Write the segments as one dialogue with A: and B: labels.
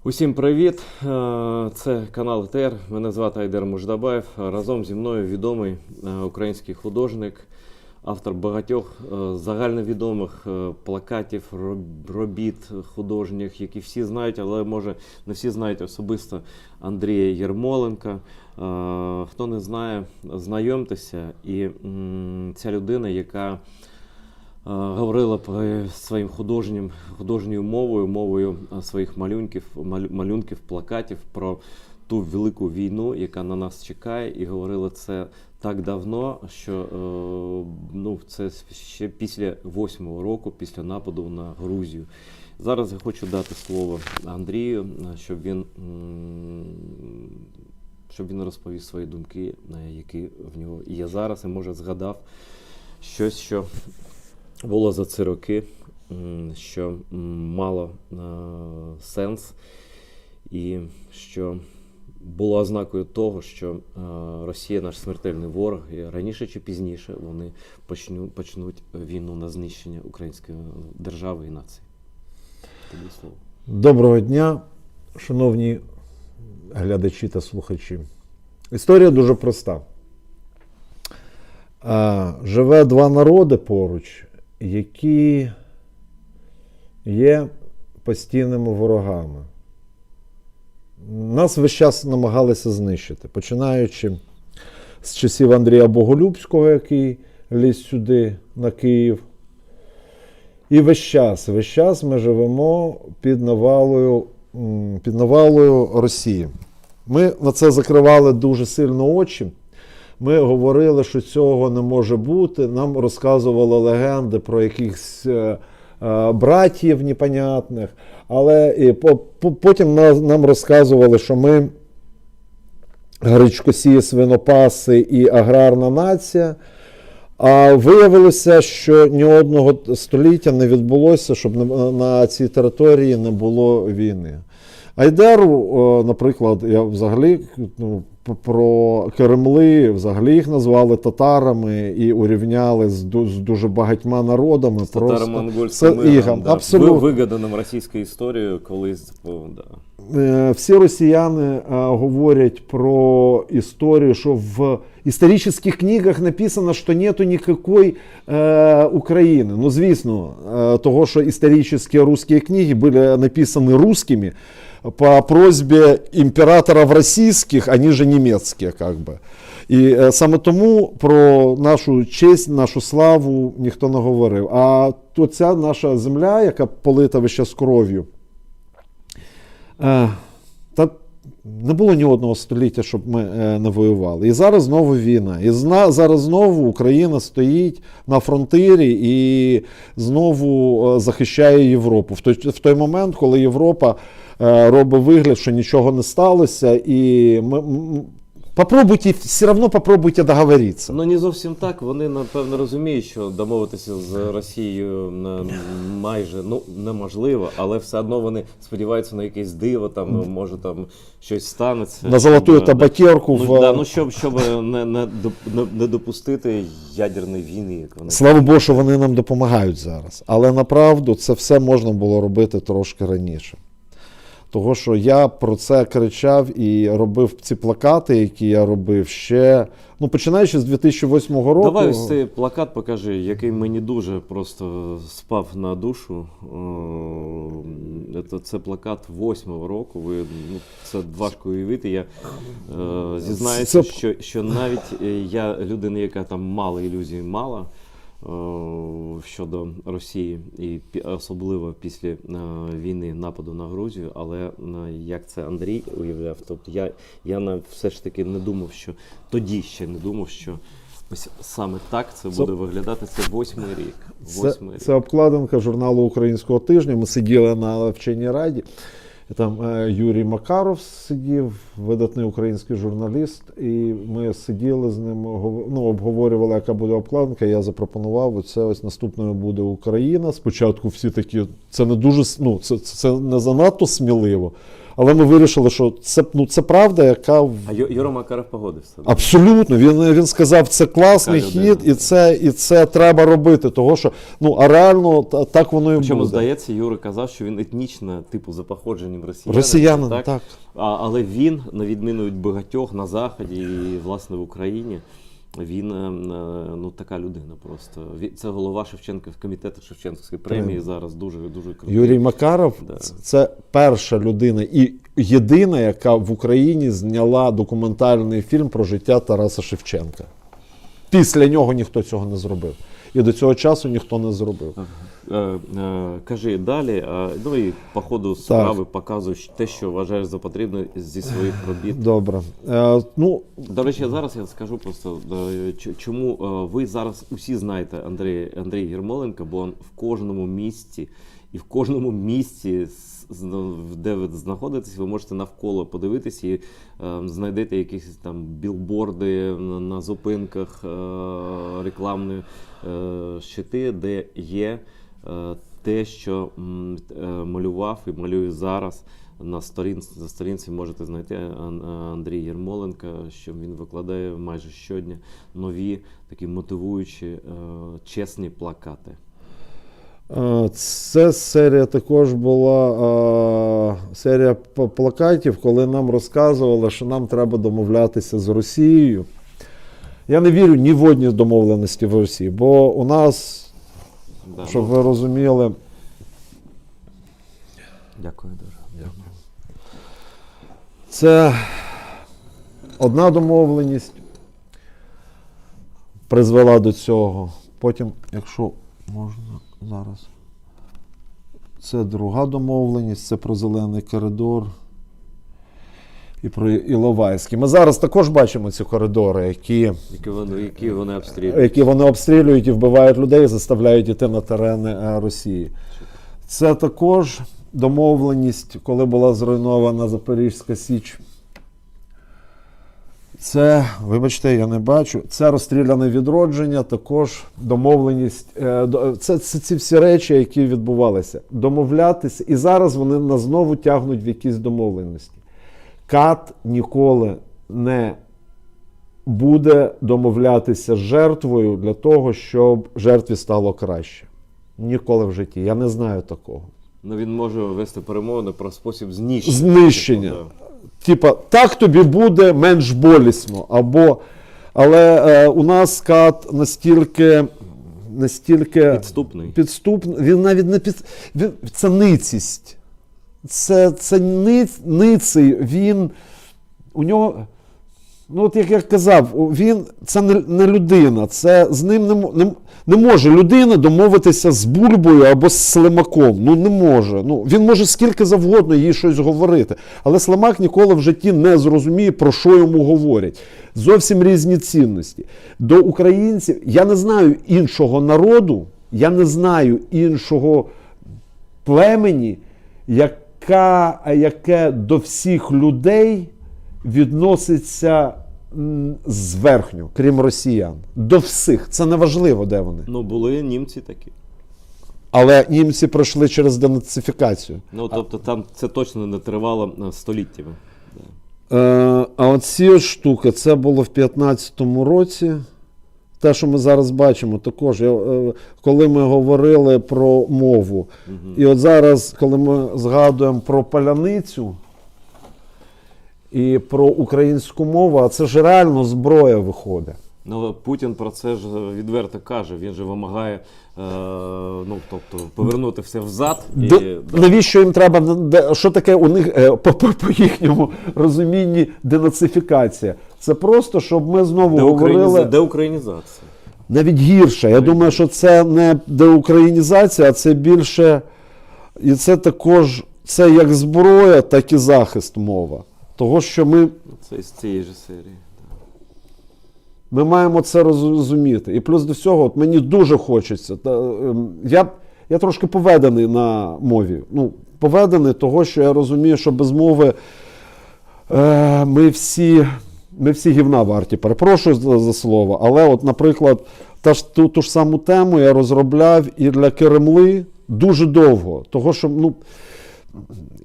A: Усім привіт! Це канал ТР. Мене звати Айдер Муждабаєв. Разом зі мною відомий український художник, автор багатьох загальновідомих плакатів, робіт художніх, які всі знають, але може не всі знають особисто Андрія Єрмоленка. Хто не знає, знайомтеся. І ця людина, яка говорила своїм художньою мовою своїх малюнків, плакатів про ту велику війну, яка на нас чекає, і говорила це так давно, що це ще після 8-го року, після нападу на Грузію. Зараз я хочу дати слово Андрію, щоб він розповів свої думки, які в нього є зараз, і може згадав щось, що було за ці роки, що мало сенс, і що було ознакою того, що Росія наш смертельний ворог, і раніше чи пізніше вони почнуть війну на знищення української держави і нації. Тобі слово.
B: Доброго дня, шановні глядачі та слухачі. Історія дуже проста. Живе два народи поруч, які є постійними ворогами. Нас весь час намагалися знищити, починаючи з часів Андрія Боголюбського, який ліз сюди, на Київ. І весь час ми живемо під навалою Росії. Ми на це закривали дуже сильно очі. Ми говорили, що цього не може бути. Нам розказували легенди про якихось братів непонятних. Але потім нам розказували, що ми гречкосії, свинопаси і аграрна нація. А виявилося, що ні одного століття не відбулося, щоб на цій території не було війни. Айдеру, наприклад, я взагалі про Кремли, взагалі їх назвали татарами і урівняли з дуже багатьма народами.
A: З татаро-монгольським миром,
B: абсолютно
A: вигаданим російською історією колись.
B: Всі росіяни говорять про історію, що в історичних книгах написано, що нету ніякої України. Ну, звісно, того, що історичні русські книги були написані русскими по просьбе императоров российских, они же немецкие, как бы. І саме тому про нашу честь, нашу славу ніхто не говорив. А то ця наша земля, яка полита весь час кров'ю, та не було ні одного століття, щоб ми не воювали. І зараз знову війна. І зараз знову Україна стоїть на фронтирі і знову захищає Європу. В той момент, коли Європа робить вигляд, що нічого не сталося, і все одно попробуйте договоритися.
A: Ну, не зовсім так. Вони, напевно, розуміють, що домовитися з Росією майже неможливо, але все одно вони сподіваються на якесь диво, там, може там щось станеться.
B: На золоту табакерку.
A: Щоб не допустити ядерної війни. Як вони
B: Слава Богу, що вони нам допомагають зараз. Але направду це все можна було робити трошки раніше. Того, що я про це кричав і робив ці плакати, які я робив ще, починаючи з 2008 року.
A: Давай ось цей плакат покажи, який мені дуже просто спав на душу. Це плакат 8-го року, це важко уявити. Я зізнаюся, що навіть я, людина, яка там мало ілюзій мала щодо Росії, і особливо після війни, нападу на Грузію, але як це Андрій уявляв, тобто я все ж таки не думав, що тоді ще не думав, що ось саме так це буде виглядати. Це 8-й рік.
B: Це обкладинка журналу «Українського тижня». Ми сиділи на вченій раді. Там Юрій Макаров сидів, видатний український журналіст, і ми сиділи з ним, обговорювали, яка буде обкладинка. Я запропонував, оце ось наступною буде Україна. Спочатку всі такі, це не дуже, це не занадто сміливо. Але ми вирішили, що це, ну, це правда, яка
A: А Юра Макаров погодився. да?
B: абсолютно. Він сказав, це класний
A: Така
B: хід,
A: людина.
B: і це треба робити. Того, що, ну, а реально так воно і
A: Причому,
B: буде.
A: здається, Юра казав, що він етнічно, типу, за походженням
B: Росіянин,
A: так?
B: так.
A: Але він, на відміну від багатьох на Заході і, власне, в Україні, він, ну, така людина просто. Це голова комітету Шевченківської премії зараз, дуже крутий.
B: Юрій Макаров
A: Да.
B: це перша людина і єдина, яка в Україні зняла документальний фільм про життя Тараса Шевченка. Після нього ніхто цього не зробив. І до цього часу ніхто не зробив.
A: Кажи далі, ну і по ходу справи показуєш те, що вважаєш за потрібне зі своїх робіт.
B: Добре. Ну,
A: До речі, зараз я скажу просто, чому ви зараз усі знаєте Андрія Єрмоленка, бо в кожному місті, і в кожному місті, де ви знаходитесь, ви можете навколо подивитися і знайдете якісь там білборди на зупинках, рекламні щити, де є те, що малював і малює зараз. На сторінці можете знайти Андрій Єрмоленка, що він викладає майже щодня нові такі мотивуючі, чесні плакати.
B: це серія також була серія плакатів, коли нам розказували, що нам треба домовлятися з Росією. Я не вірю ні в одні домовленості в Росії, бо у нас,
A: Да,
B: щоб ви розуміли,
A: Дякую дуже. Дякую.
B: це одна домовленість призвела до цього. Потім, якщо можна зараз, це друга домовленість, це про зелений коридор і про Іловайський. Ми зараз також бачимо ці коридори, які
A: вони обстрілюють.
B: які вони обстрілюють і вбивають людей, заставляють йти на терени Росії. Це також домовленість, коли була зруйнована Запорізька Січ. Це, вибачте, я не бачу, це розстріляне відродження, також домовленість. Це ці всі речі, які відбувалися. Домовлятися, і зараз вони нас знову тягнуть в якісь домовленості. КАТ ніколи не буде домовлятися з жертвою для того, щоб жертві стало краще. Ніколи в житті. Я не знаю такого.
A: Ну, він може вести перемовини про спосіб знищення.
B: Знищення.
A: Типу,
B: Типа, так тобі буде менш болісно. Але у нас КАТ настільки підступний. Він навіть не це ницість. Це ниций. Він, у нього, ну от як я казав, це не людина. Це з ним не може людина домовитися з Бульбою або з Слимаком. Ну не може. Ну, він може скільки завгодно їй щось говорити. Але Слимак ніколи в житті не зрозуміє, про що йому говорять. Зовсім різні цінності. До українців, я не знаю іншого народу, я не знаю іншого племені, яке до всіх людей відноситься зверхньо, крім росіян. До всіх. Це не важливо, де вони.
A: Ну, були німці такі.
B: Але німці пройшли через денацифікацію.
A: Ну, тобто там це точно не тривало століттями.
B: А оці штуки, це було в 15-му році. Те, що ми зараз бачимо, також, коли ми говорили про мову. І от зараз, коли ми згадуємо про паляницю і про українську мову, а це ж реально зброя виходить.
A: Ну, Путін про це ж відверто каже. Він же вимагає повернути все взад.
B: Навіщо їм треба, що таке у них, по їхньому розумінні, денацифікація? Це просто, щоб ми знову говорили...
A: Деукраїнізація.
B: Навіть гірше. Я думаю, що це не деукраїнізація, а це більше... І це також, це як зброя, так і захист мова. Того, що ми...
A: Це із цієї ж серії.
B: Ми маємо це розуміти. І плюс до всього, от мені дуже хочеться. Я трошки поведений на мові. Ну, поведений того, що я розумію, що без мови ми всі гівна варті. Перепрошую за слово. Але, от, наприклад, ту ж саму тему я розробляв і для Кремли дуже довго. Того, що,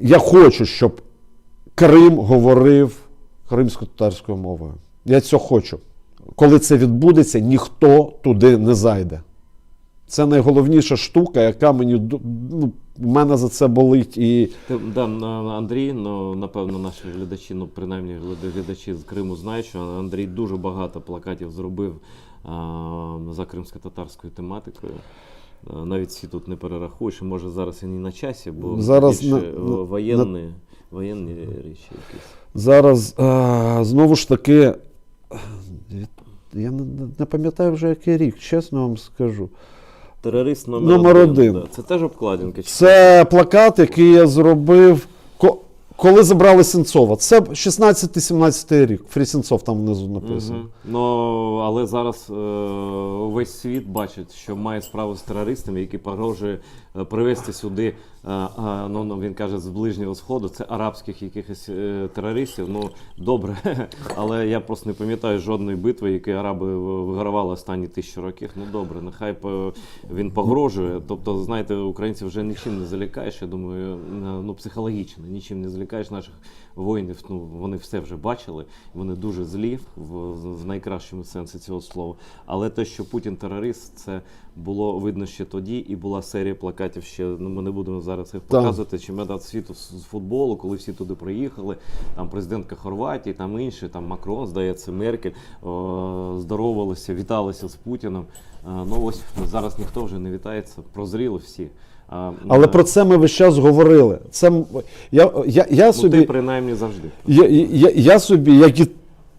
B: я хочу, щоб Крим говорив кримсько-татарською мовою. Я цього хочу. Коли це відбудеться, ніхто туди не зайде. Це найголовніша штука, яка в мене за це болить. І...
A: Андрій, напевно, наші глядачі, принаймні глядачі з Криму знають, що Андрій дуже багато плакатів зробив за кримсько-татарською тематикою. Навіть всі тут не перерахуєш, може зараз і не на часі, бо
B: зараз
A: більше воєнні речі якісь.
B: Зараз, знову ж таки, я не пам'ятаю вже який рік, чесно вам скажу.
A: Терорист
B: номер один.
A: Да. Це теж обкладинка?
B: Це плакат, який я зробив, коли забрали Сенцова. Це 16-17 рік. Фрі Сенцов там внизу написано.
A: Але зараз весь світ бачить, що має справу з терористами, які погрожує привезти сюди, він каже, з Ближнього Сходу, це арабських якихось терористів. Ну, добре, але я просто не пам'ятаю жодної битви, які араби вигравали останні 1000 років. Ну, добре, нехай він погрожує. Тобто, знаєте, українців вже нічим не залякаєш, я думаю, психологічно, нічим не залякаєш наших воїнів. Вони все вже бачили, вони дуже злі в найкращому сенсі цього слова. Але те, що Путін терорист, це було видно ще тоді, і була серія плакатів ще, ми не будемо зараз їх показувати, чемпіонат світу з футболу, коли всі туди приїхали, там президентка Хорватії, там інші, там Макрон, здається, Меркель, здоровалися, віталися з Путіним. Ось зараз ніхто вже не вітається, прозріли всі.
B: Але про це ми весь час говорили. Я собі,
A: ти принаймні завжди.
B: Я собі, як і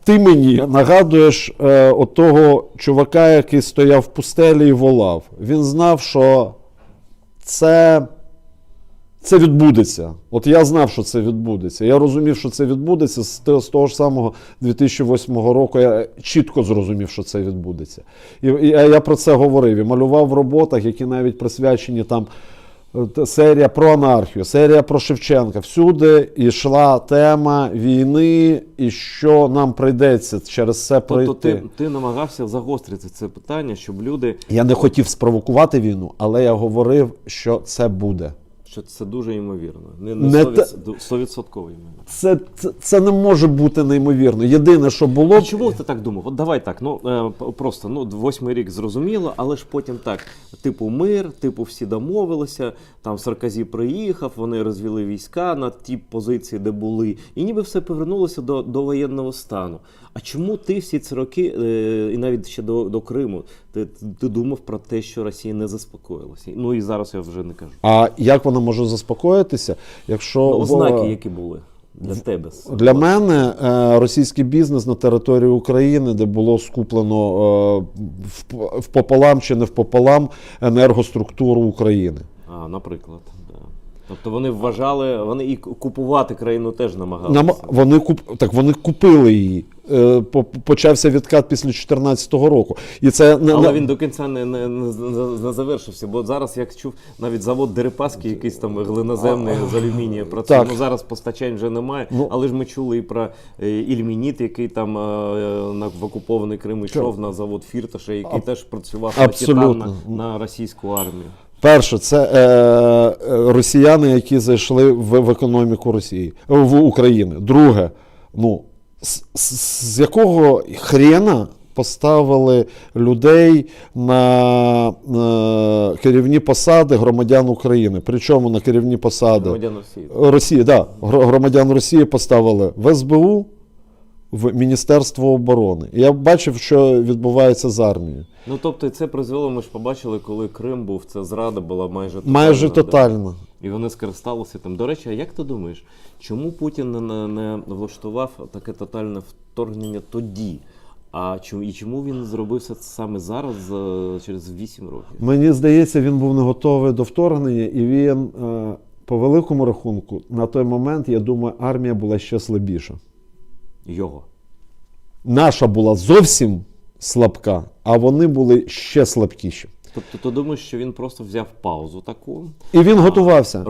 B: ти мені, нагадуєш отого чувака, який стояв в пустелі і волав. Він знав, що це відбудеться. От я знав, що це відбудеться. Я розумів, що це відбудеться з того ж самого 2008 року. Я чітко зрозумів, що це відбудеться. І я про це говорив. І малював в роботах, які навіть присвячені там серія про анархію, серія про Шевченка. Всюди йшла тема війни і що нам прийдеться через це пройти.
A: Тобто ти намагався загострити це питання, щоб люди...
B: Я не хотів спровокувати війну, але я говорив, що це буде.
A: Що це дуже ймовірно. Не 100% ймовірно.
B: Це не може бути неймовірно. Єдине, що було...
A: А чому ти так думав? От давай так, просто, 8-й рік зрозуміло, але ж потім так, типу мир, типу всі домовилися, там Саркозі приїхав, вони розвели війська на ті позиції, де були, і ніби все повернулося до воєнного стану. А чому ти всі ці роки, і навіть ще до Криму, ти думав про те, що Росія не заспокоїлася? Ну і зараз я вже не кажу.
B: А як вона може заспокоїтися, якщо...
A: Ознаки які були для тебе?
B: Для мене російський бізнес на території України, де було скуплено впополам чи не впополам енергоструктуру України.
A: Наприклад, да. Тобто вони вважали, вони і купувати країну теж намагалися.
B: Вони купили її. Почався відкат після 2014 року. І це
A: але він до кінця не завершився, бо зараз, як чув, навіть завод Дерипаски, якийсь там глиноземний з алюмінія працює. Зараз постачань вже немає, але ж ми чули і про Ільмініт, який там в окупований Крим йшов на завод Фірташа, який теж працював на російську армію.
B: Перше, це росіяни, які зайшли в економіку Росії, в України. Друге, з якого хрена поставили людей на керівні посади громадян України? Причому на керівні посади?
A: Громадян Росії.
B: Громадян Росії поставили в СБУ, в Міністерство оборони. Я бачив, що відбувається з армією.
A: Тобто це призвело, ми ж побачили, коли Крим був, ця зрада була
B: майже тотальна.
A: І вони скористалися тим. До речі, а як ти думаєш, чому Путін не влаштував таке тотальне вторгнення тоді? І чому він зробив це саме зараз, через 8 років?
B: Мені здається, він був не готовий до вторгнення, і він, по великому рахунку, на той момент, я думаю, армія була ще слабіша.
A: Його?
B: Наша була зовсім слабка, а вони були ще слабкіші.
A: Тобто ти думаєш, що він просто взяв паузу таку?
B: І він готувався.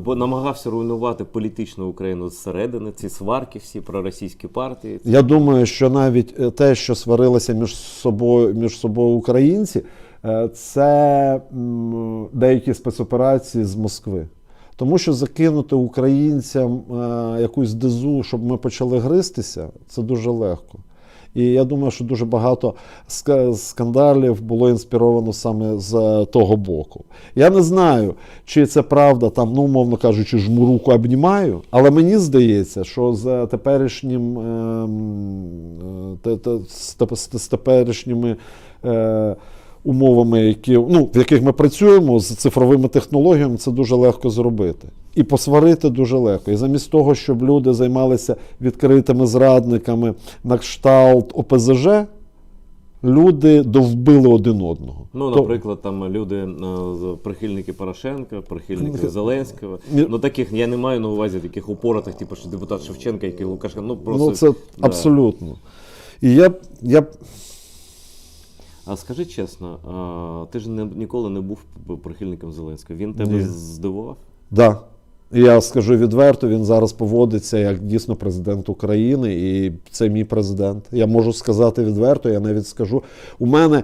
A: Намагався руйнувати політичну Україну зсередини, ці сварки всі проросійські партії.
B: Я думаю, що навіть те, що сварилися між собою українці, це деякі спецоперації з Москви. Тому що закинути українцям якусь дезу, щоб ми почали гристися, це дуже легко. І я думаю, що дуже багато скандалів було інспіровано саме з того боку. Я не знаю, чи це правда, там, ну, умовно кажучи, жму руку, обнімаю, але мені здається, що з теперішнім, з теперішніми умовами, в яких ми працюємо, з цифровими технологіями, це дуже легко зробити. І посварити дуже легко. І замість того, щоб люди займалися відкритими зрадниками на кшталт ОПЗЖ, люди довбили один одного.
A: Ну, наприклад, там люди, прихильники Порошенка, прихильники Зеленського. Ну, таких, я не маю на увазі таких упоротих, типу, що депутат Шевченка, який Лукашенко, ну, просто...
B: Ну, це абсолютно. І я...
A: А скажи чесно, ти ж ніколи не був прихильником Зеленського. Він тебе здивував?
B: Так. Я скажу відверто, він зараз поводиться як дійсно президент України, і це мій президент. Я можу сказати відверто, я навіть скажу. У мене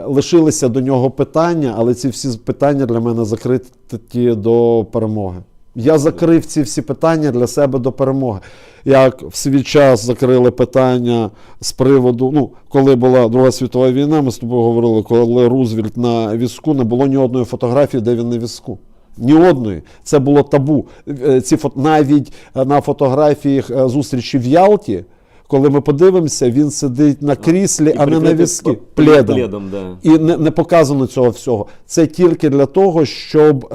B: лишилися до нього питання, але ці всі питання для мене закриті до перемоги. Я закрив ці всі питання для себе до перемоги. Як в свій час закрили питання з приводу, коли була Друга світова війна, ми з тобою говорили, коли Рузвельт на візку, не було ні одної фотографії, де він на візку. Ні одної. Це було табу. Навіть на фотографіях зустрічі в Ялті, коли ми подивимося, він сидить на кріслі, а не на візки. Пледом.
A: Да.
B: І не показано цього всього. Це тільки для того, щоб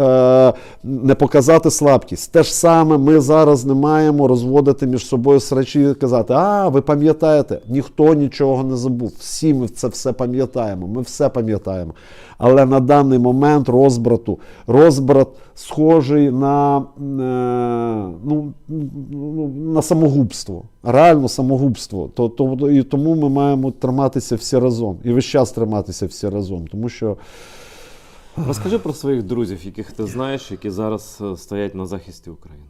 B: не показати слабкість. Те ж саме ми зараз не маємо розводити між собою срачі і казати, ви пам'ятаєте, ніхто нічого не забув. Всі ми це все пам'ятаємо, ми все пам'ятаємо. Але на даний момент розбрат схожий на самогубство. Реально самогубство. І тому ми маємо триматися всі разом. І весь час триматися всі разом. Тому що...
A: Розкажи про своїх друзів, яких ти знаєш, які зараз стоять на захисті України.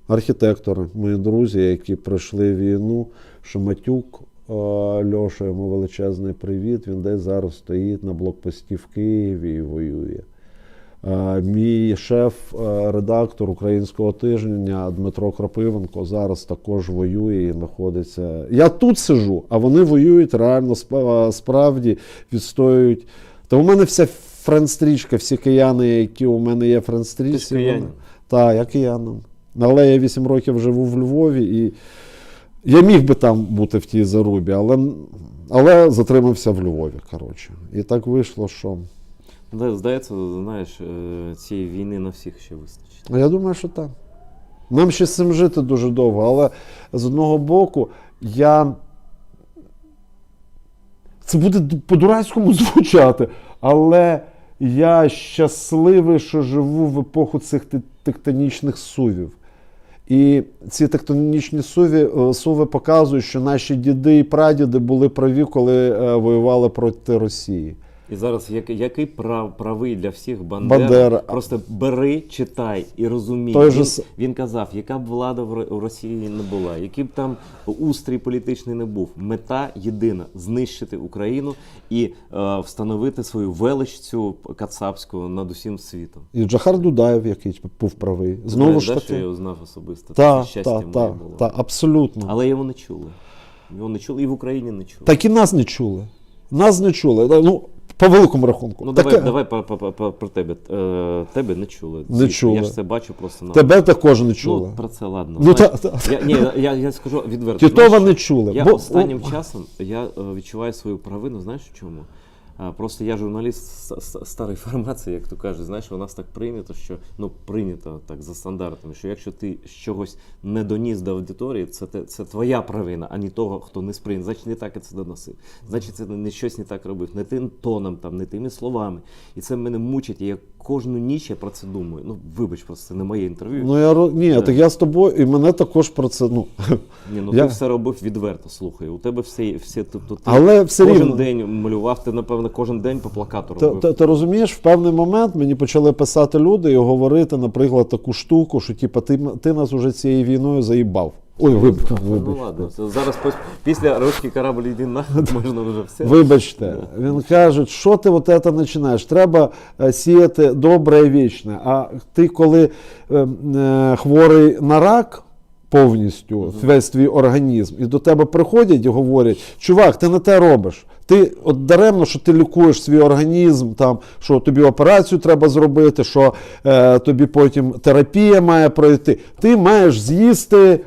B: Архітектори, мої друзі, які пройшли війну, Шематюк, Льоша, йому величезний привіт, він десь зараз стоїть на блокпості в Києві і воює. Мій шеф-редактор «Українського тижня» Дмитро Крапивенко зараз також воює і знаходиться. Я тут сижу, а вони воюють реально, справді відстоюють. Та у мене вся френдстрічка, всі кияни, які у мене є френдстрічці.
A: Ти ж киянин?
B: Так, я киянин. Але я 8 років живу в Львові і я міг би там бути в тій зарубі, але затримався в Львові, коротше. І так вийшло, що...
A: Здається, знаєш, цієї війни на всіх ще вистачить.
B: Я думаю, що так. Нам ще з цим жити дуже довго, але з одного боку, це буде по-дурацькому звучати, але я щасливий, що живу в епоху цих тектонічних сувів. І ці тектонічні суви показують, що наші діди і прадіди були праві, коли воювали проти Росії.
A: І зараз який правий для всіх Бандера?
B: Бандера.
A: Просто бери, читай і розумій. Він казав, яка б влада в Росії не була, який б там устрій політичний не був. Мета єдина – знищити Україну і встановити свою велич цю кацапську над усім світом.
B: І Джохар Дудаєв, який був правий. Знову ж таки.
A: Що я його знав особисто.
B: Так,
A: щастя моє було.
B: Так, абсолютно.
A: Але його не чули. Його не чули і в Україні не чули.
B: Так і нас не чули. Нас не чули. По великому рахунку.
A: Ну, давай про тебе. Тебе не чули.
B: Не чули.
A: Я ж це бачу просто на...
B: Тебе також не чули.
A: Ну, про це ладно.
B: Ну,
A: я скажу відверто.
B: Тітова не чули.
A: Останнім часом я відчуваю свою провину, знаєш в чому? Просто я журналіст старої формації, як то кажуть, знаєш, у нас так прийнято, що, прийнято так за стандартами, що якщо ти чогось не доніс до аудиторії, це твоя провина, а не того, хто не сприйняв. Значить, не так і це доносив. Значить, це не щось не так робив, не тим тоном, не тими словами. І це мене мучить, і я кожну ніч про це думаю. Вибач, просто це не моє інтерв'ю.
B: Так я з тобою, і мене також про це,
A: ти все робив відверто, слухай. У тебе все тобто,
B: але все
A: кожен день малював, ти, напевно, кожен день по плакату робив.
B: Ти розумієш, в певний момент мені почали писати люди і говорити, наприклад, таку штуку, що ти нас уже цією війною заїбав. Ой,
A: Ну
B: вибачте.
A: ладно, це зараз після «Русський корабль йди нахуй» можна вже все.
B: Вибачте, він каже, що ти от це починаєш? Треба сіяти добре і вічне. А ти, коли хворий на рак повністю, весь твій організм, і до тебе приходять і говорять, чувак, ти не те робиш. Ти от даремно, що ти лікуєш свій організм, там, що тобі операцію треба зробити, що тобі потім терапія має пройти. Ти маєш з'їсти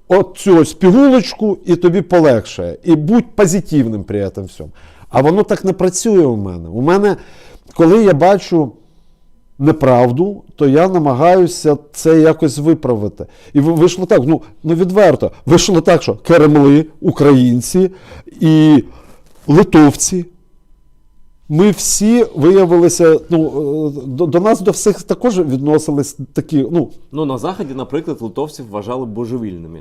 B: оцю ось пігулочку, і тобі полегшає. І будь позитивним при цьому всьому. А воно так не працює у мене. У мене, коли я бачу неправду, то я намагаюся це якось виправити. І вийшло так, ну відверто, вийшло так, що Кремли, українці і литовці, ми всі виявилися, до нас до всіх також відносились такі,
A: Ну, на Заході, наприклад, литовців вважали божевільними.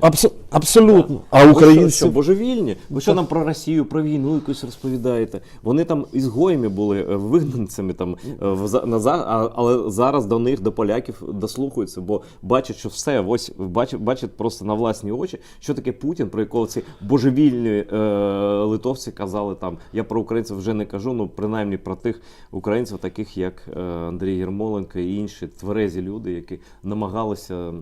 B: Абсолютно.
A: Так.
B: А
A: Ви
B: українці...
A: що, божевільні? Ви що нам про Росію, про війну якусь розповідаєте? Вони там ізгоями були, вигнанцями там, але зараз до них, до поляків дослухаються, бо бачать, що все, ось бачать просто на власні очі, що таке Путін, про якого ці божевільні литовці казали там. Я про українців вже не кажу, ну принаймні про тих українців, таких як Андрій Єрмоленко і інші тверезі люди, які намагалися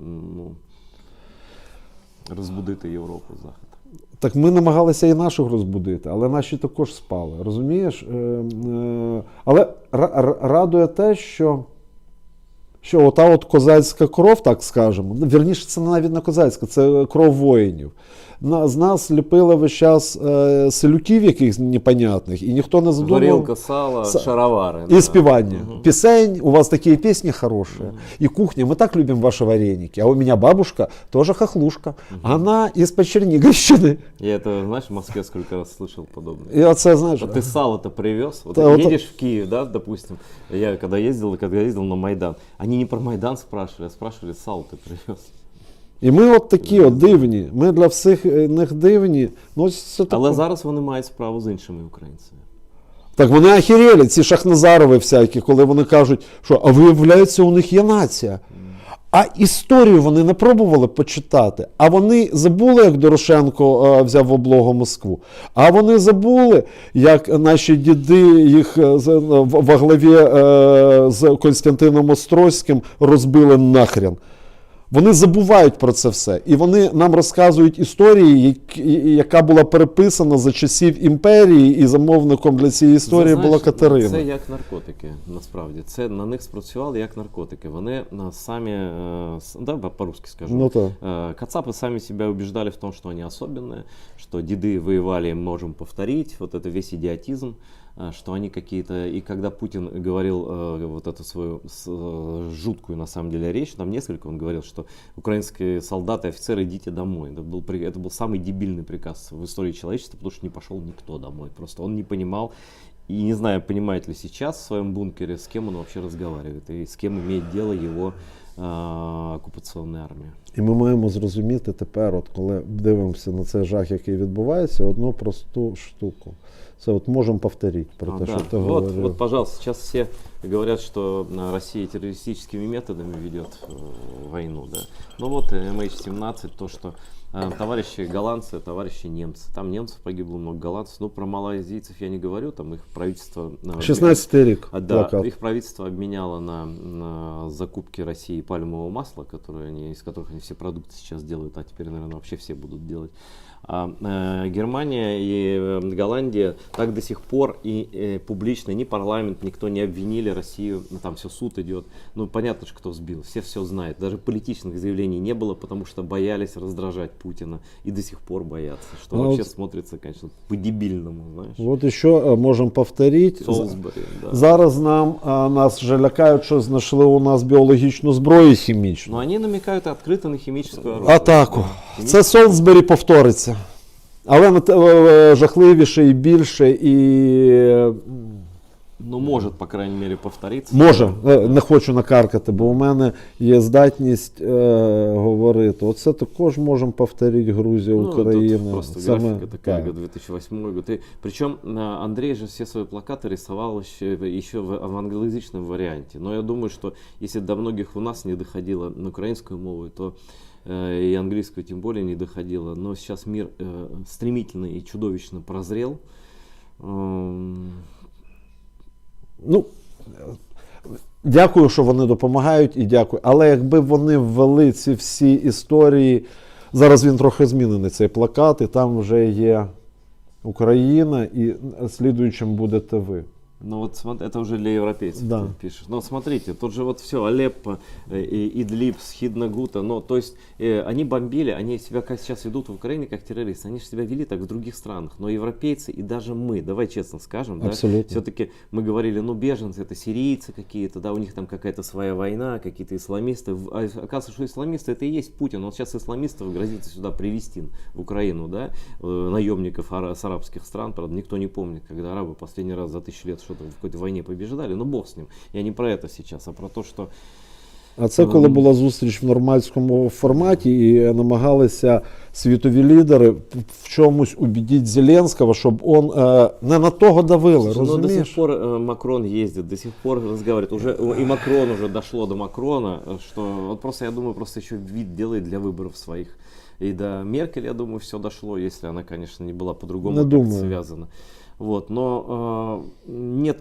A: розбудити Європу, Захід.
B: Так ми намагалися і наших розбудити, але наші також спали, розумієш? Але радує те, що ота от козацька кров, так скажемо, вірніше, це навіть не козацька, це кров воїнів. З нас ліпили весь час селюків якихось непонятних, і ніхто не задумав.
A: Горілка, сало, шаровари.
B: І співання. Пісень, у вас такі пісні хороші. І кухня, ми так любимо ваші вареники. А у мене бабушка теж хохлушка. Вона із-під Чернігівщини.
A: Я это, знаешь, в Москве сколько раз слышал подобное.
B: І оце, знаєш...
A: А ты сало-то привез? Вот
B: Да,
A: едешь в Киев, да, допустим, я когда ездил на Майдан, они не про Майдан спрашивали, а спрашивали, сало ты привез.
B: І ми от такі от дивні, ми для всіх них дивні. Ну, це
A: Але зараз вони мають справу з іншими українцями.
B: Так вони охерели, ці Шахназарови всякі, коли вони кажуть, що а виявляється, у них є нація. А історію вони не пробували почитати. А вони забули, як Дорошенко взяв в облогу Москву. А вони забули, як наші діди їх во главі з Костянтином Острозьким розбили нахрен. Вони забувають про це все. І вони нам розказують історії, яка була переписана за часів імперії, і замовником для цієї історії була Катерина.
A: Це як наркотики, насправді. Це на них спрацювали як наркотики. Вони самі, да, по-русски скажу,
B: ну,
A: кацапы сами себя убеждали в том, что они особенные, что деды воевали, можем повторить, вот это весь идиотизм, что они какие-то... И когда Путин говорил вот эту свою жуткую, на самом деле, речь, там несколько, он говорил, что украинские солдаты и офицеры, идите домой. Это был самый дебильный приказ в истории человечества, потому что не пошел никто домой. Просто он не понимал, и не знаю, понимает ли сейчас в своем бункере, с кем он вообще разговаривает, и с кем имеет дело его окупаційна армія.
B: І ми маємо зрозуміти тепер, от коли дивимося на цей жах, який відбувається, одну просту штуку. Це от можемо повторити про те, що ти говорив.
A: Вот, пожалуйста, сейчас все говорят, что Россия террористическими методами ведет войну, да. Ну вот MH17, то, что товарищи голландцы, товарищи немцы. Там немцев погибло много, голландцев. Ну, про малайзийцев я не говорю, там их правительство...
B: 16-й рік.
A: Да, их правительство обменяло на закупки России пальмового масла, из которых они все продукты сейчас делают, а теперь, наверное, вообще все будут делать. Германия и Голландия так до сих пор и публично, ни парламент, никто не обвинили Россию, там все суд идет. Ну, понятно, что кто сбил, все знают. Даже политичных заявлений не было, потому что боялись раздражать Путина и до сих пор боятся. Что вообще смотрится, конечно, по-дебильному, знаешь.
B: Вот еще можем повторить.
A: Солсбері, да.
B: Зараз нас вже лякають, що знайшли у нас біологічну зброю хімічну.
A: Ну, вони намікають відкрито на хімічну оружие.
B: Атаку. Це Солсбері повториться. Але жахливіше і більше, і
A: Ну, может, по крайней мере, повториться.
B: Може, не хочу накаркати, бо у мене є здатність говорити. Оце також можемо повторити Грузія,
A: Ну,
B: Україна.
A: тут просто
B: Саме,
A: графика такая,
B: так.
A: 2008 год. Причем Андрей же все свои плакаты рисовал еще в англоязычном варианте. Но я думаю, что если до многих у нас не доходило на украинскую мову, то и английскую тем более не доходило. Но сейчас мир стремительно и чудовищно прозрел.
B: Ну, дякую, що вони допомагають, і дякую. Але якби вони ввели ці всі історії, зараз він трохи змінений, цей плакат, і там вже є Україна, і слідуючим будете ви.
A: Ну вот это уже для европейцев
B: Да.
A: ты пишешь. Но смотрите, тут же вот все, Алеппо, Идлиб, Схидна-Гута, но то есть они бомбили, они себя как сейчас ведут в Украине как террористы, они же себя вели так в других странах, но европейцы и даже мы, давай честно скажем, да,
B: Абсолютно.
A: все-таки мы говорили, ну беженцы это сирийцы какие-то, да, у них там какая-то своя война, какие-то исламисты, а оказывается, что исламисты это и есть Путин, он сейчас исламистов грозится сюда привезти в Украину, да, наемников с арабских стран, правда никто не помнит, когда арабы последний раз за 1000 лет что-то в какой-то войне побеждали, но бог с ним. Я не про это сейчас, а про то, что...
B: А це коли була зустріч в нормандському форматі і намагалися світові лідери в чомусь убедити Зеленського, щоб он не на того давили,
A: Но до сих
B: розумієш?
A: пор Макрон ездит, до сих пор разговаривает. Уже, и Макрон уже дошло до Макрона, что вот просто, я думаю, просто еще вид делает для выборов своих. И до Меркель, я думаю, все дошло, если она, конечно, не была по-другому
B: Не
A: как-то
B: думаю.
A: связана. Вот, но нет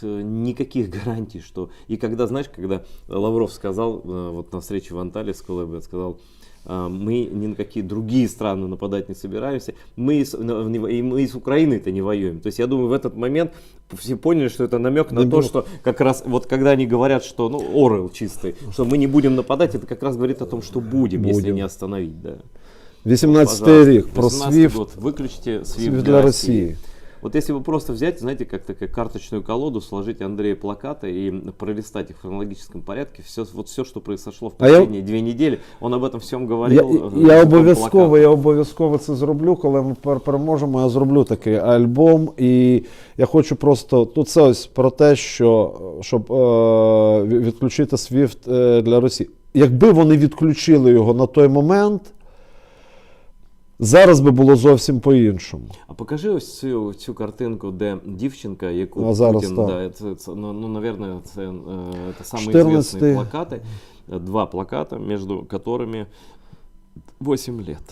A: никаких гарантий, что... И когда, знаешь, когда Лавров сказал, вот на встрече в Анталии с Кулебой, сказал, мы ни на какие другие страны нападать не собираемся, мы с Украиной-то не воюем. То есть я думаю, в этот момент все поняли, что это намек на то, что как раз вот когда они говорят, что, ну, Орел чистый, что мы не будем нападать, это как раз говорит о том, что будем. Если не остановить, да.
B: 18-й рік про
A: 18-й
B: SWIFT
A: год. Выключите
B: SWIFT
A: SWIFT
B: для Росії.
A: Вот если бы просто взять, знаете, как такая карточную колоду, сложить Андрея плакаты и пролистать их в хронологическом порядке, вот все, что произошло в последние 2 недели, он об этом всем говорил.
B: Я обов'язково це зроблю, коли ми переможемо, я зроблю такий альбом. І я хочу просто, тут це ось про те, що, щоб відключити SWIFT для Росії. Якби вони відключили його на той момент, зараз би було зовсім по-іншому.
A: А покажи ось цю картинку, де дівчинка, яку
B: Путін,
A: да, ну, наверное, це самые известные плакаты. 2 плаката, между которыми 8 лет.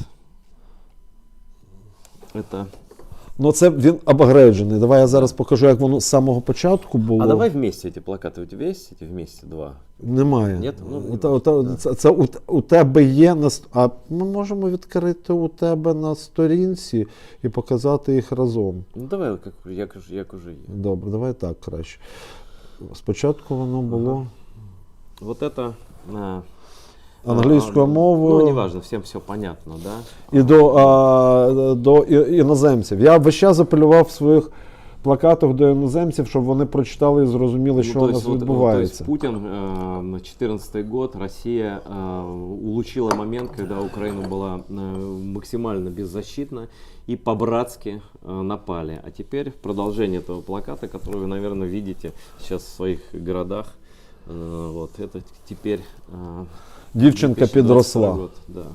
A: Это...
B: Ну це він апгрейджений. Давай я зараз покажу, як воно з самого початку було.
A: А давай вместе эти плакаты. У тебя есть эти вместе 2?
B: Немає.
A: Нет? Ну,
B: це у тебе є а ми можемо відкрити у тебе на сторінці і показати їх разом.
A: Ну давай, як уже є.
B: Добре, давай так краще. Спочатку воно було
A: Вот это
B: англійською мовою.
A: Ну, неважно, всем все понятно, да?
B: І до іноземців. Я весь час апелював в своїх плакатах до іноземців, щоб вони прочитали і зрозуміли, що у нас відбувається.
A: То есть Путин, 2014 год, Россия улучила момент, когда Украина была максимально беззащитна и по-братски напали. А теперь в продолжение этого плаката, который вы, наверное, видите сейчас в своих городах, вот это теперь...
B: Дівчинка підросла.
A: Год, да.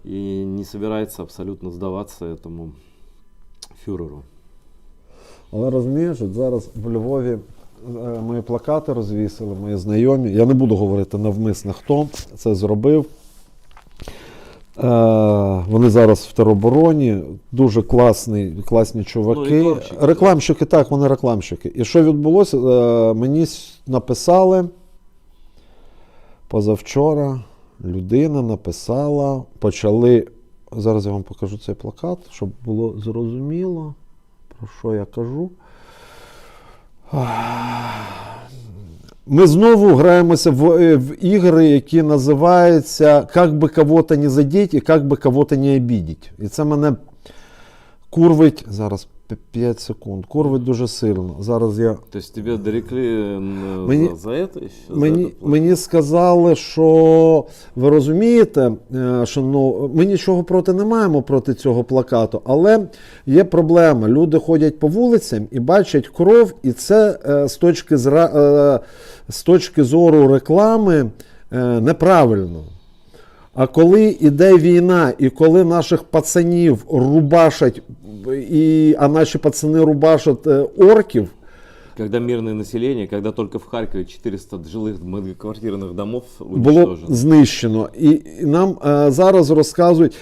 A: И не собирается абсолютно сдаваться этому фюреру.
B: Але розумієш, от зараз в Львові мої плакати розвісили, мої знайомі. Я не буду говорити навмисно, хто це зробив. Вони зараз в теробороні, дуже класні чуваки.
A: Ну,
B: рекламщики, так, вони рекламщики. І що відбулося? Мені написали позавчора, людина написала, почали, зараз я вам покажу цей плакат, щоб було зрозуміло, про що я кажу. Ми знову граємося в ігри, які називаються «Как би кого-то не задеть» і «Как би кого-то не обидеть». І це мене курвить, зараз 5 секунд. Курвить дуже сильно. Зараз я...
A: То есть тебя дорекли
B: Мені-
A: за это еще?
B: Мені сказали, що ви розумієте, що ми нічого проти не маємо проти цього плакату, але є проблема. Люди ходять по вулицям і бачать кров, і це з точки зору реклами неправильно. А коли йде війна, і коли наших пацанів рубашать, а наші пацани рубашать орків,
A: Когда мирное население, когда только в Харькове 400 жилых многоквартирных домов
B: було
A: уничтожено.
B: знищено. І нам зараз розказують,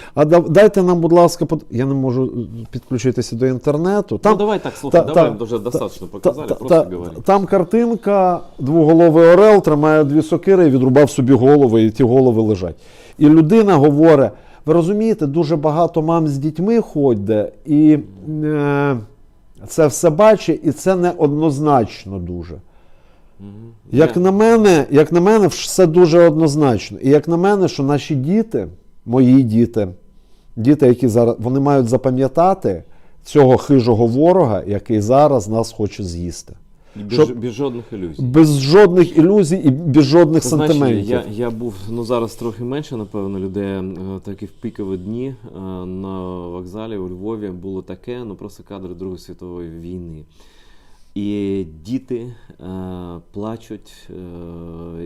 B: дайте нам, будь ласка, я не можу підключитися до інтернету. Там,
A: Ну давай так, слушай, давай, уже достаточно показали, просто говори.
B: Там картинка, двоголовий орел тримає 2 сокири і відрубав собі голови, і ті голови лежать. І людина говорить, ви розумієте, дуже багато мам з дітьми ходить, і це все бачить, і це неоднозначно дуже. Як на мене, все дуже однозначно. І як на мене, що наші діти, мої діти, які зараз, вони мають запам'ятати цього хижого ворога, який зараз нас хоче з'їсти.
A: Без жодних ілюзій.
B: Без жодних ілюзій і без жодних сантиментів.
A: Я був, зараз трохи менше, напевно, людей, такі в пікові дні на вокзалі у Львові було таке, просто кадри Другої світової війни. І діти плачуть,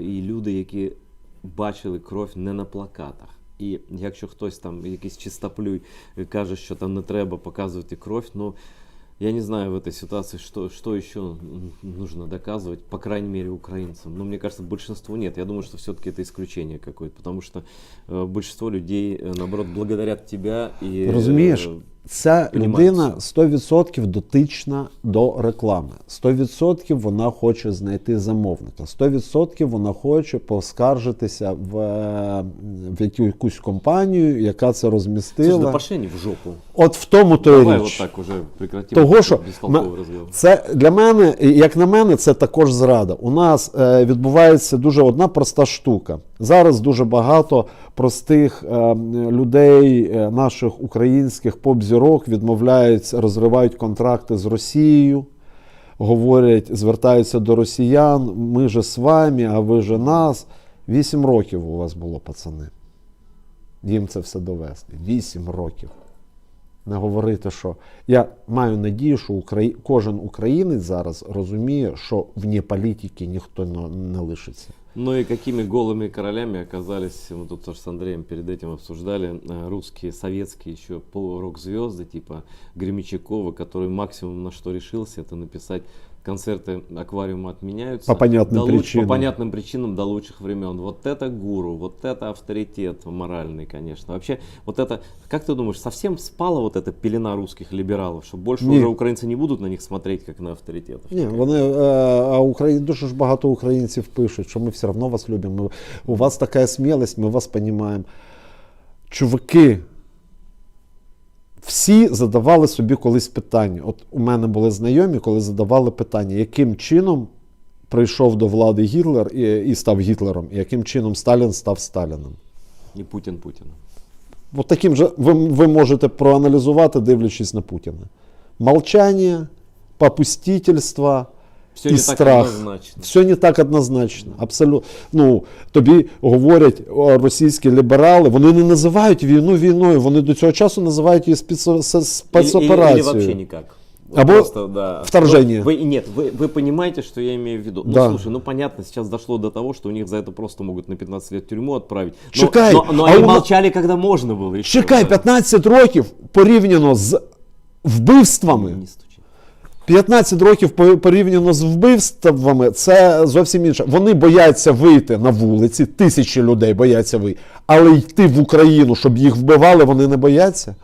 A: і люди, які бачили кров не на плакатах. І якщо хтось там, якийсь чистоплюй, каже, що там не треба показувати кров, я не знаю в этой ситуации, что еще нужно доказывать, по крайней мере, украинцам. Но мне кажется, большинству нет. Я думаю, что все-таки это исключение какое-то, потому что большинство людей, наоборот, благодарят тебя. И,
B: розумієш, ця людина 100% дотична до реклами. 100% вона хоче знайти замовника. 100% вона хоче поскаржитися в якусь компанію, яка це розмістила.
A: Слушай, да пошли они в жопу.
B: От в тому то
A: Давай
B: річ.
A: вот так уже прекратим.
B: Того, що
A: бестолковий розговор.
B: це для мене, як на мене, це також зрада. У нас відбувається дуже одна проста штука. Зараз дуже багато простих людей, наших українських поп-зірок відмовляються, розривають контракти з Росією, говорять, звертаються до росіян, ми же з вами, а ви же нас. 8 років у вас було, пацани. Їм це все довести. 8 років. Не говорити, що я маю надію, що кожен українець зараз розуміє, що вне політики ніхто не лишиться.
A: Ну и какими голыми королями оказались, мы тут тоже с Андреем перед этим обсуждали, русские, советские еще полурок-звезды типа Гремячакова, который максимум на что решился, это написать: концерты аквариума отменяются.
B: По понятным причинам.
A: По понятным причинам до лучших времен. Вот это гуру, вот это авторитет моральный, конечно. Вообще, вот это, как ты думаешь, совсем спала вот эта пелена русских либералов, что больше уже украинцы не будут на них смотреть, как на авторитетов?
B: Ні, дуже ж багато українців пишуть, що ми все одно вас любимо, у вас така смілость, ми вас розуміємо. Чуваки, всі задавали собі колись питання. От у мене були знайомі, коли задавали питання, яким чином прийшов до влади Гітлер і став Гітлером, і яким чином Сталін став Сталіном.
A: І Путін Путіном.
B: От таким же ви можете проаналізувати, дивлячись на Путіна. Молчання, попустительство
A: Все
B: і
A: не
B: страх.
A: так однозначно.
B: Все не так однозначно. Абсолютно. Тобі говорять російські ліберали, вони не називають війну війною, вони до цього часу називають її спецоперацією.
A: Или вообще никак.
B: Або
A: просто, да,
B: вторжение.
A: Вы понимаете, что я имею в виду.
B: Да.
A: Ну, слушай, понятно, сейчас дошло до того, что у них за это просто могут на 15 лет в тюрьму отправить.
B: Чекай,
A: но они молчали, когда можно было. Еще,
B: Чекай, 15 років порівняно з вбивствами.
A: Не стучи.
B: 15 років порівняно з вбивствами, це зовсім інше. Вони бояться вийти на вулиці, тисячі людей бояться вийти, але йти в Україну, щоб їх вбивали, вони не бояться.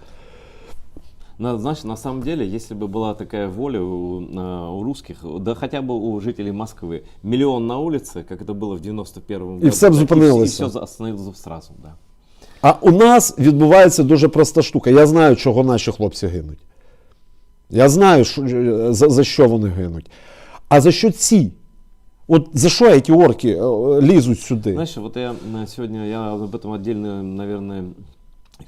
A: Значит, на самом деле, если бы была такая воля у русских, да хотя бы у жителей Москвы, 1 миллион на улице, как это было в 91-м году,
B: І все б зупинилося.
A: и все остановилось сразу, да.
B: А у нас відбувається дуже проста штука. Я знаю, чого наші хлопці гинуть. Я знаю, за що вони гинуть. А за що ці? От за що ці орки лізуть сюди?
A: Знаешь, вот я сегодня об этом отдельное, наверное,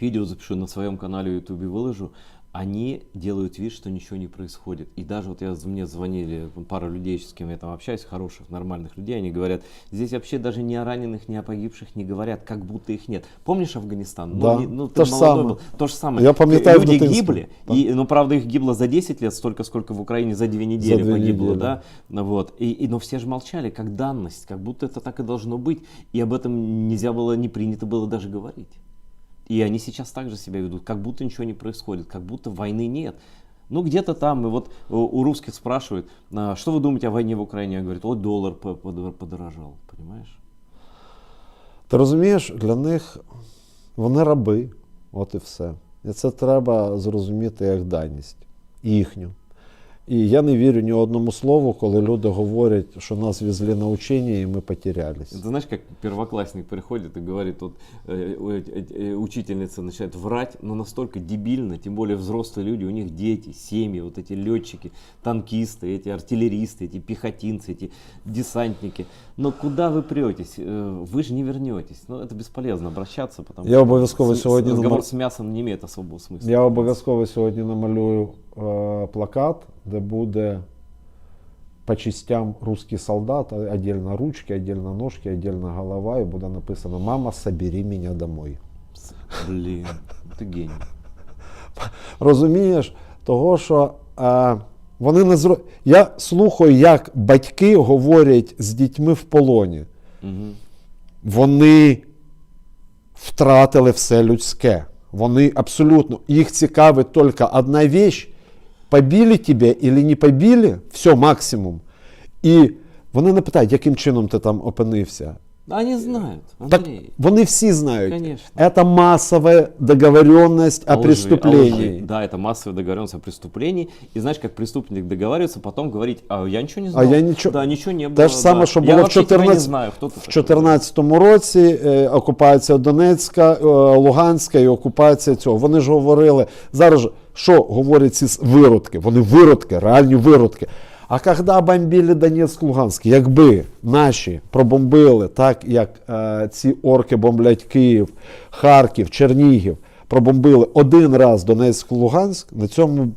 A: видео запишу на своем канале в YouTube, выложу. они делают вид, что ничего не происходит. И даже вот мне звонили пара людей, с кем я там общаюсь, хороших, нормальных людей, они говорят, здесь вообще даже ни о раненых, ни о погибших не говорят, как будто их нет. Помнишь Афганистан?
B: Да,
A: Ты
B: то же
A: молодой
B: самое.
A: был. То же самое.
B: Я пам'ятаю в
A: Люди
B: дитинстві.
A: гибли,
B: Да.
A: но правда их гибло за 10 лет, столько, сколько в Украине за 2 недели
B: За 2
A: погибло.
B: недели.
A: Да? Вот. Но все же молчали, как данность, как будто это так и должно быть. И об этом нельзя было, не принято было даже говорить. И они сейчас также себя ведут, как будто ничего не происходит, как будто войны нет. Ну где-то там, и вот у русских спрашивают, что вы думаете о войне в Украине? Я говорю, вот доллар подорожал, понимаешь?
B: Ти розумієш, для них вони раби, от і все. І це треба зрозуміти як даність їхню. І я не вірю ні одному слову, коли люди говорять, що нас везли на учення і ми потерялись.
A: Ты знаешь, как первоклассник приходит и говорит, вот учительница начинает врать, но настолько дебильно, тем более взрослые люди, у них дети, семьи, вот эти летчики, танкисты, эти артиллеристы, эти пехотинцы, эти десантники. Но куда вы претесь? Вы же не вернетесь. Ну, это бесполезно обращаться, потому
B: Я обов'язково сьогодні
A: разговор
B: намалюю-
A: с мясом не имеет особого смысла.
B: Я обов'язково сьогодні намалюю плакат, де буде по частям русский солдат, отдельно ручки, отдельно ножки, отдельно голова, і буде написано «Мама, собери мене домой».
A: Блин, ты гений.
B: Розумієш? Того, що вони не Я слухаю, як батьки говорять з дітьми в полоні.
A: Мгм.
B: Вони втратили все людське. Вони абсолютно, їх цікавить тільки одна вещь. Побили тебе или не побили, все, максимум. І вони не питають, яким чином ти там опинився.
A: Они знают,
B: Так
A: Андрей.
B: вони всі знають.
A: Конечно.
B: Это массовая договоренность о
A: Лжи,
B: преступлении.
A: лжи. Да, это массовая договоренность о преступлении. И знаешь, как преступник договаривается, потом говорить, а я ничего не знал.
B: я нічого-
A: Да, ничего не было.
B: Те ж саме,
A: да.
B: що
A: Я
B: було в
A: вообще тебя не
B: 14
A: знаю, кто ты
B: в
A: такой.
B: 2014 році, окупація Донецька, Луганська і окупація цього. Вони ж говорили, зараз же, що говорять ці виродки? Вони виродки, реальні виродки. А коли бомбили Донецьк, Луганськ, якби наші пробомбили так, як ці орки бомблять Київ, Харків, Чернігів, пробомбили один раз Донецьк, Луганськ, на цьому б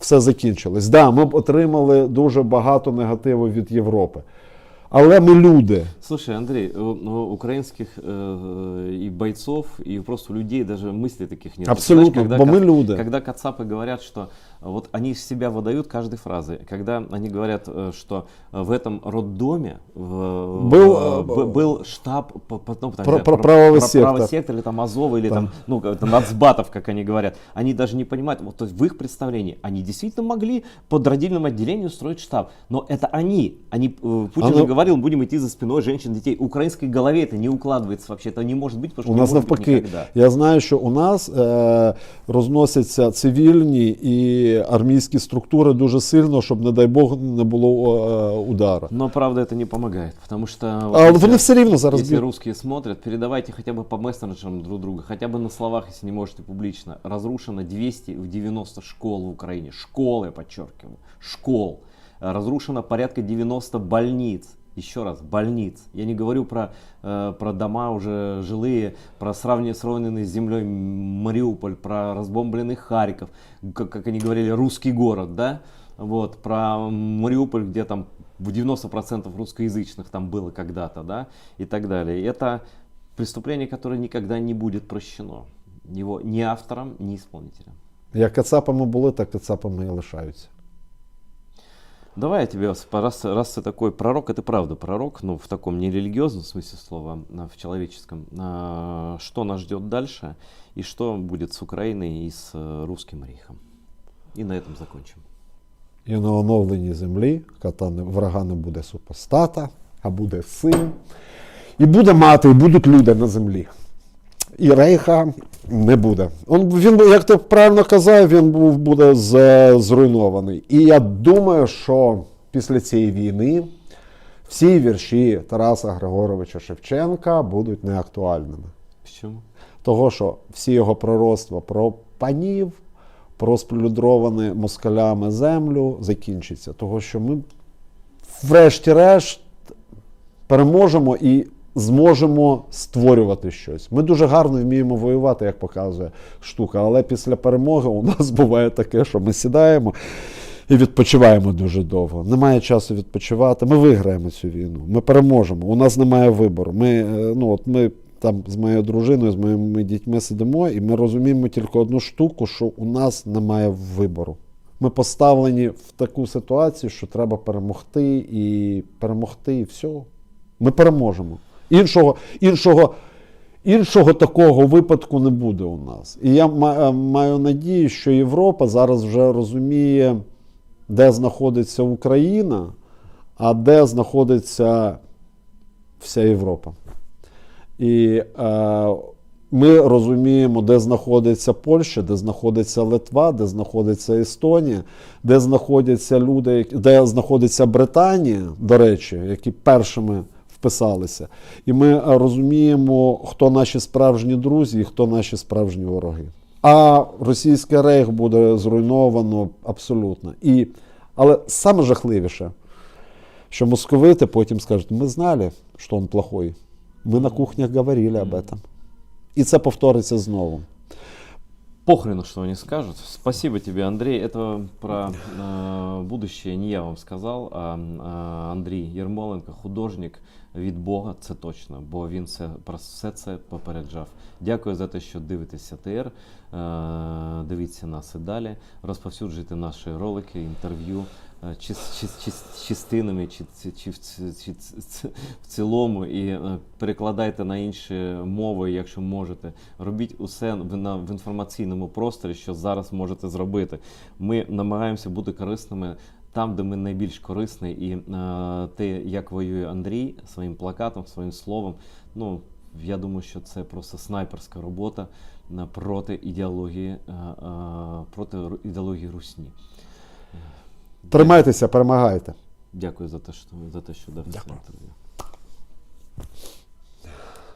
B: все закінчилось. Да, ми б отримали дуже багато негативу від Європи. Але ми люди.
A: Слушай, Андрей, украинских и бойцов, и просто людей даже мыслей таких нет.
B: Абсолютно,
A: Знаешь,
B: бо мы люди.
A: Когда кацапы говорят, что вот они себя выдают каждой фразой, когда они говорят, что в этом роддоме был штаб
B: Правый сектор.
A: правый сектор, или там Азова, или там, ну, это нацбатов, как они говорят, они даже не понимают, вот то есть в их представлении, они действительно могли под родильным отделением устроить штаб, но это они Путин же говорил, будем идти за спиной женщин, детей. В украинской голове это не укладывается вообще, это не может быть, потому что
B: У
A: не
B: нас
A: может быть
B: навпаки,
A: никогда.
B: я знаю, що у нас розносяться цивільні і армійські структури дуже сильно, щоб, не дай Бог, не було удару.
A: Но правда это не помогает, потому что
B: Але вони все рівно зараз
A: если
B: б'ють.
A: русские смотрят, передавайте хотя бы по мессенджерам друг друга, хотя бы на словах, если не можете публично. Разрушено 290 школ в Украине, школ, я подчеркиваю, школ. Разрушено порядка 90 больниц. Еще раз, больниц. Я не говорю про дома уже жилые, про сравненный с землей Мариуполь, про разбомбленный Харьков, как они говорили, русский город, да? Вот, про Мариуполь, где там 90% русскоязычных там было когда-то, да? И так далее. Это преступление, которое никогда не будет прощено. Его ни автором, ни исполнителем.
B: Як кацапами були, так кацапами і лишаються.
A: Давай я тебе, раз ты такой пророк, это правда пророк, но в таком нерелигиозном смысле слова, в человеческом, что нас ждет дальше и что будет с Украиной и с русским рейхом. И на этом закончим.
B: І на оновленій землі врага не буде супостата, а буде син. І буде мати, і будуть люди на землі. І рейха не буде. Він, як ти правильно казав, він буде зруйнований. І я думаю, що після цієї війни всі вірші Тараса Григоровича Шевченка будуть неактуальними.
A: Чому?
B: Того, що всі його пророцтва про панів, про сплюндровану москалями землю закінчиться. Того, що ми врешті-решт переможемо і зможемо створювати щось. Ми дуже гарно вміємо воювати, як показує штука, але після перемоги у нас буває таке, що ми сідаємо і відпочиваємо дуже довго. Немає часу відпочивати. Ми виграємо цю війну, ми переможемо, у нас немає вибору. Ми там з моєю дружиною, з моїми дітьми сидимо, і ми розуміємо тільки одну штуку, що у нас немає вибору. Ми поставлені в таку ситуацію, що треба перемогти, і все. Ми переможемо. Іншого такого випадку не буде у нас. І я маю надію, що Європа зараз вже розуміє, де знаходиться Україна, а де знаходиться вся Європа. І ми розуміємо, де знаходиться Польща, де знаходиться Литва, де знаходиться Естонія, де знаходяться люди, де знаходиться Британія, до речі, які першими вписалися. І ми розуміємо, хто наші справжні друзі і хто наші справжні вороги. А російський рейх буде зруйновано абсолютно. Але саме жахливіше, що московити потім скажуть, ми знали, що він плохой. Ми на кухнях говорили об этом. И это повторится снова.
A: Похрену, что они скажут. Спасибо тебе, Андрей. Это про будущее не я вам сказав, а Андрій Єрмоленко, художник від Бога, це точно, бо він про все це попереджав. Дякую за те, що дивитеся ТР, дивіться нас і далі, розповсюджуйте наші ролики, інтерв'ю, чи частинами, чи в цілому, і перекладайте на інші мови, якщо можете. Робіть усе в інформаційному просторі, що зараз можете зробити. Ми намагаємося бути корисними там, де ми найбільш корисні, і те, як воює Андрій своїм плакатом, своїм словом, я думаю, що це просто снайперська робота проти ідеології русні.
B: Тримайтеся, перемагайте.
A: Дякую за те, що дав це інтерв'ю.